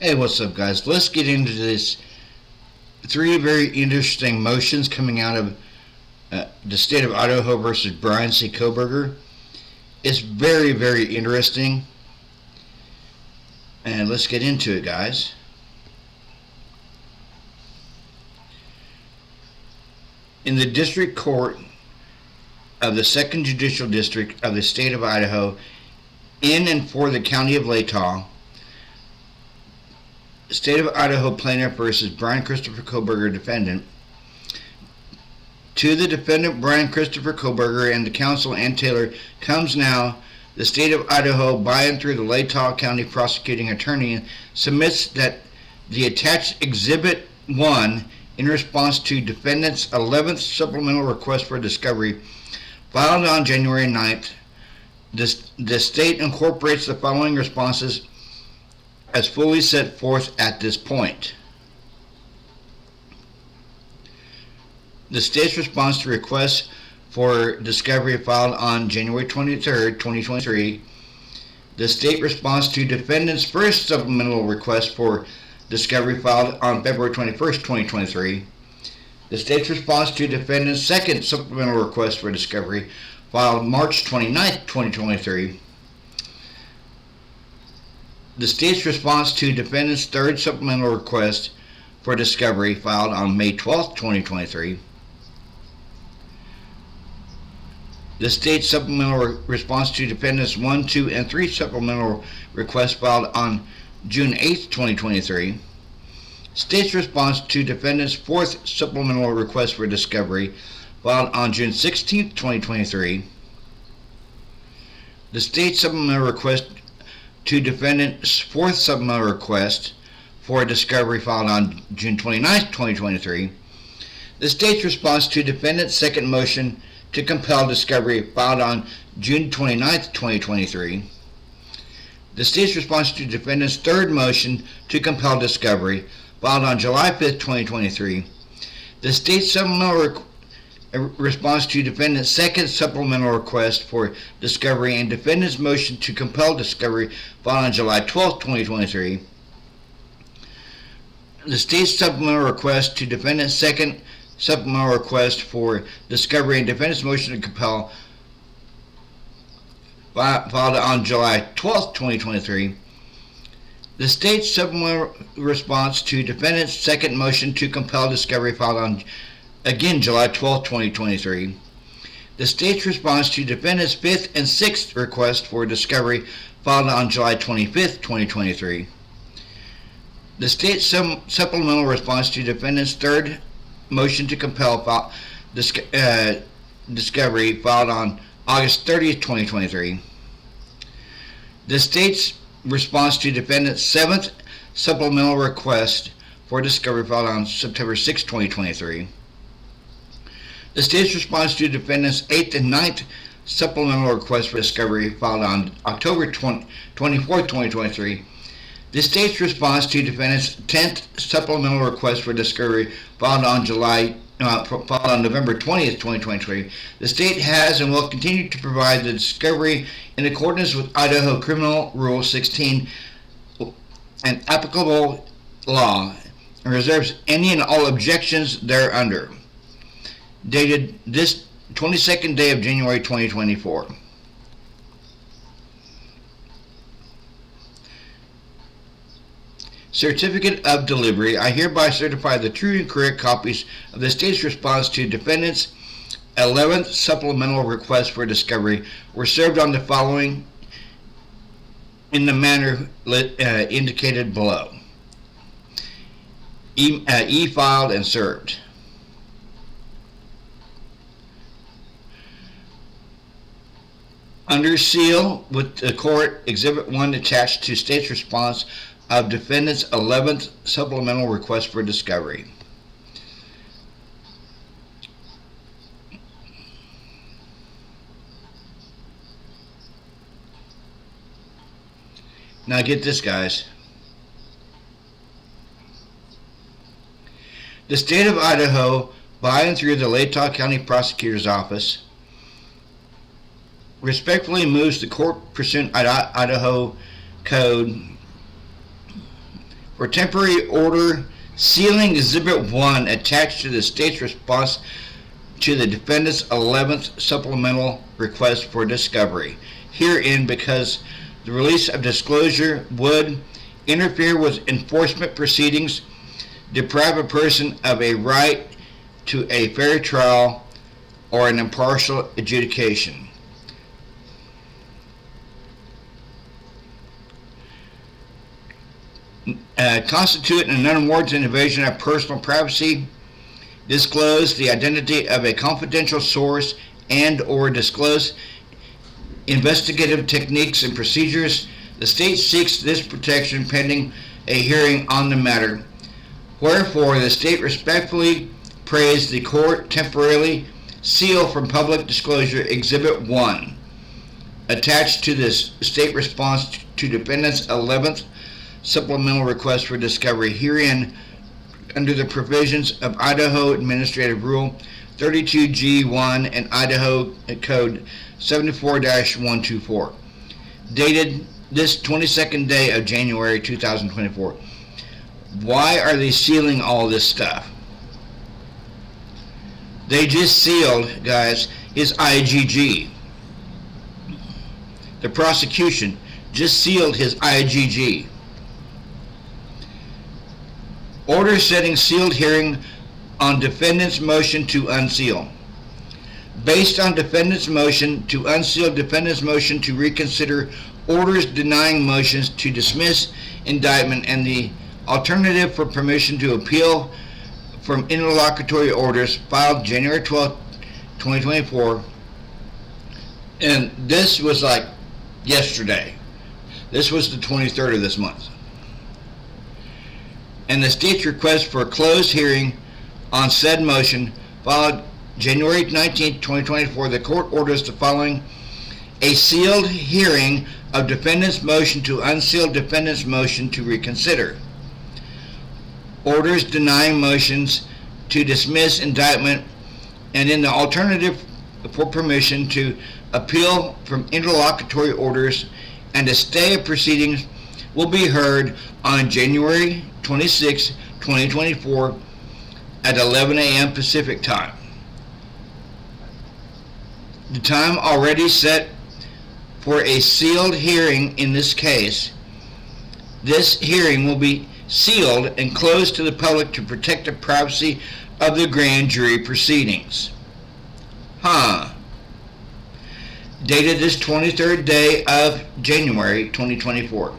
Hey, what's up, guys? Let's get into this. Three very interesting motions coming out of the state of Idaho versus Brian C. Koberger. It's very, very interesting. And let's get into it, guys. In the District Court of the 2nd Judicial District of the state of Idaho, in and for the county of Latah, State of Idaho plaintiff versus Brian Christopher Koberger defendant. To the defendant Brian Christopher Koberger and the counsel Ann Taylor comes now the State of Idaho by and through the Latah County prosecuting attorney submits that the attached Exhibit 1 in response to defendant's 11th supplemental request for discovery filed on January 9th. The state incorporates the following responses as fully set forth at this point. The state's response to requests for discovery filed on January 23, 2023. The state response to defendant's first supplemental request for discovery filed on February 21, 2023. The state's response to defendant's second supplemental request for discovery filed March 29, 2023. The state's response to defendant's third supplemental request for discovery filed on May 12, 2023. The state's supplemental response to defendant's 1, 2, and 3 supplemental requests filed on June 8, 2023. State's response to defendant's fourth supplemental request for discovery filed on June 16, 2023. The state's supplemental request to defendant's fourth supplemental request for discovery filed on June 29, 2023. The state's response to defendant's second motion to compel discovery filed on June 29, 2023. The state's response to defendant's third motion to compel discovery filed on July 5, 2023. The state's supplemental response to defendant's second supplemental request for discovery and defendant's motion to compel discovery filed on July 12, 2023. The state's supplemental request to defendant's second supplemental request for discovery and defendant's motion to compel filed on July 12, 2023. The state's supplemental response to defendant's second motion to compel discovery filed on again July 12, 2023. The state's response to defendant's fifth and sixth request for discovery filed on July 25, 2023. The state's supplemental response to defendant's third motion to compel discovery filed on August 30, 2023. The state's response to defendant's seventh supplemental request for discovery filed on September 6, 2023. The state's response to defendant's 8th and 9th supplemental request for discovery filed on October 24, 2023. The state's response to defendant's 10th supplemental request for discovery filed on November 20th, 2023. The state has and will continue to provide the discovery in accordance with Idaho Criminal Rule 16 and applicable law, and reserves any and all objections thereunder. Dated this 22nd day of January 2024. Certificate of Delivery. I hereby certify the true and correct copies of the state's response to defendant's 11th supplemental request for discovery were served on the following in the manner indicated below. E-filed and served. Under seal with the court, Exhibit 1 attached to state's response of defendant's 11th supplemental request for discovery. Now get this, guys. The state of Idaho, by and through the Latah County Prosecutor's Office, respectfully moves the court pursuant Idaho Code for temporary order sealing Exhibit 1 attached to the state's response to the defendant's 11th supplemental request for discovery. Herein, because the release of disclosure would interfere with enforcement proceedings, deprive a person of a right to a fair trial or an impartial adjudication. Constitute an unwarranted invasion of personal privacy, disclose the identity of a confidential source, and or disclose investigative techniques and procedures. The state seeks this protection pending a hearing on the matter. Wherefore, the state respectfully prays the court temporarily seal from public disclosure Exhibit 1 attached to this state response to defendant's 11th supplemental request for discovery, herein under the provisions of Idaho Administrative Rule 32G1 and Idaho Code 74-124, dated this 22nd day of January 2024. Why are they sealing all this stuff? They just sealed, guys, his IGG. The prosecution just sealed his IGG. Order setting sealed hearing on defendant's motion to unseal. Based on defendant's motion to unseal, defendant's motion to reconsider, orders denying motions to dismiss indictment, and the alternative for permission to appeal from interlocutory orders filed January 12, 2024. And this was like yesterday. This was the 23rd of this month. And the state's request for a closed hearing on said motion filed January 19, 2024. The court orders the following: a sealed hearing of defendant's motion to unseal, defendant's motion to reconsider. Orders denying motions to dismiss indictment, and in the alternative for permission to appeal from interlocutory orders, and a stay of proceedings will be heard on January 26, 2024 at 11 a.m. Pacific time. The time already set for a sealed hearing in this case. This hearing will be sealed and closed to the public to protect the privacy of the grand jury proceedings. Dated this 23rd day of January 2024.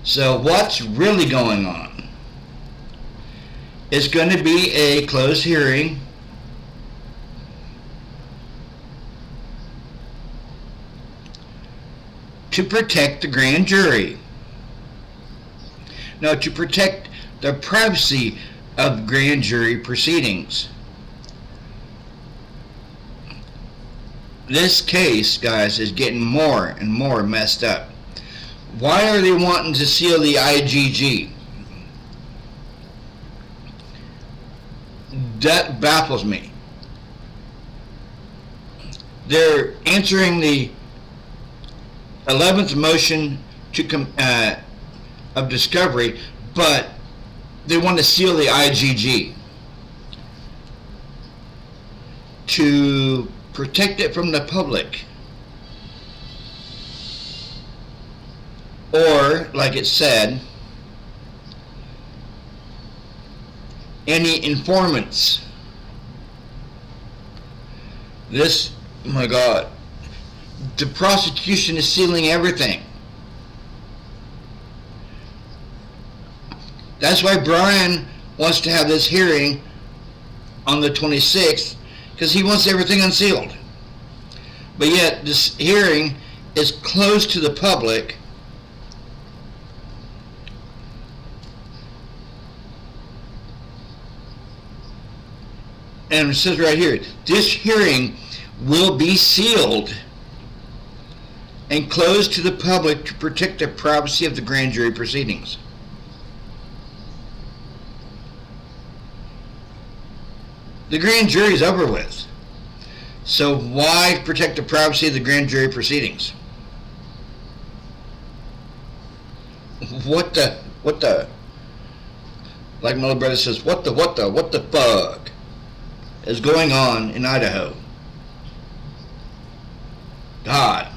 So what's really going on? It's going to be a closed hearing to protect the grand jury. Now, to protect the privacy of grand jury proceedings. This case, guys, is getting more and more messed up. Why are they wanting to seal the IGG? That baffles me. They're answering the 11th motion to of discovery, but they want to seal the IGG to protect it from the public. Or, like it said, any informants. This, oh my God, the prosecution is sealing everything. That's why Brian wants to have this hearing on the 26th, because he wants everything unsealed. But yet, this hearing is closed to the public. And it says right here, this hearing will be sealed and closed to the public to protect the privacy of the grand jury proceedings. The grand jury is over with. So why protect the privacy of the grand jury proceedings? what the, like my little brother says, what the fuck is going on in Idaho? God.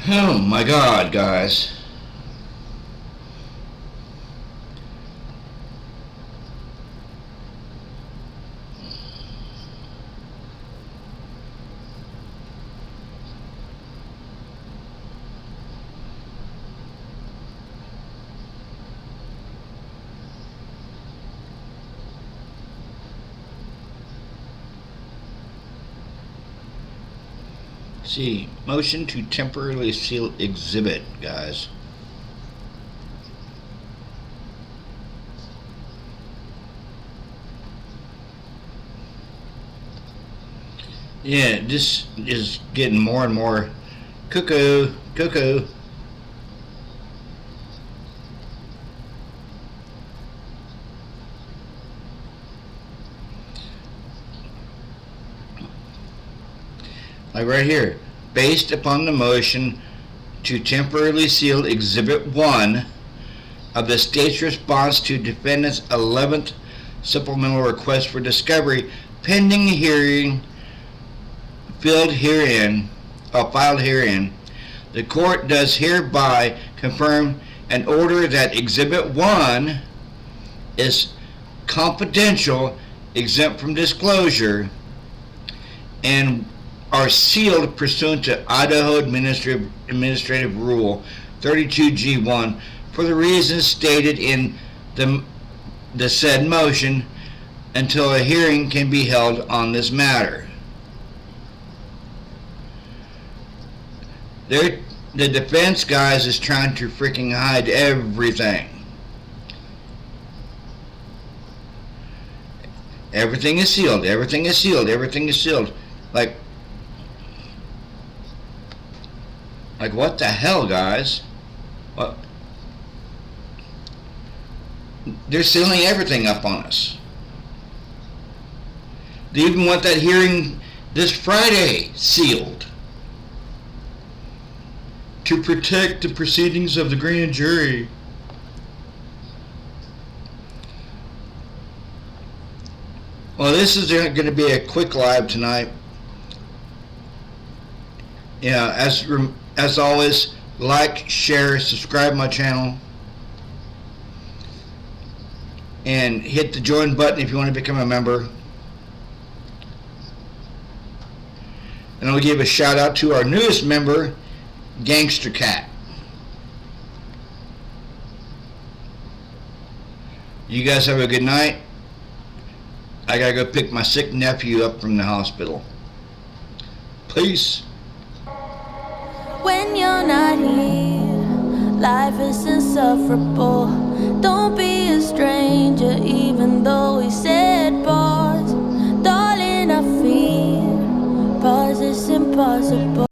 Oh my God, guys. See, motion to temporarily seal exhibit, guys. Yeah, this is getting more and more cuckoo. Like right here, based upon the motion to temporarily seal Exhibit 1 of the state's response to defendant's 11th supplemental request for discovery pending hearing filed herein, the court does hereby confirm an order that Exhibit 1 is confidential, exempt from disclosure, and are sealed pursuant to Idaho Administrative Rule 32G1 for the reasons stated in the said motion until a hearing can be held on this matter. The defense, guys, is trying to freaking hide everything. Everything is sealed. Like what the hell, guys? What? They're sealing everything up on us. They even want that hearing this Friday sealed to protect the proceedings of the grand jury. Well, this is going to be a quick live tonight. Yeah, as always, like, share, subscribe my channel, and hit the join button if you want to become a member. And I'll give a shout out to our newest member, Gangster Cat. You guys have a good night. I gotta go pick my sick nephew up from the hospital. Peace. When you're not here, life is insufferable. Don't be a stranger, even though we say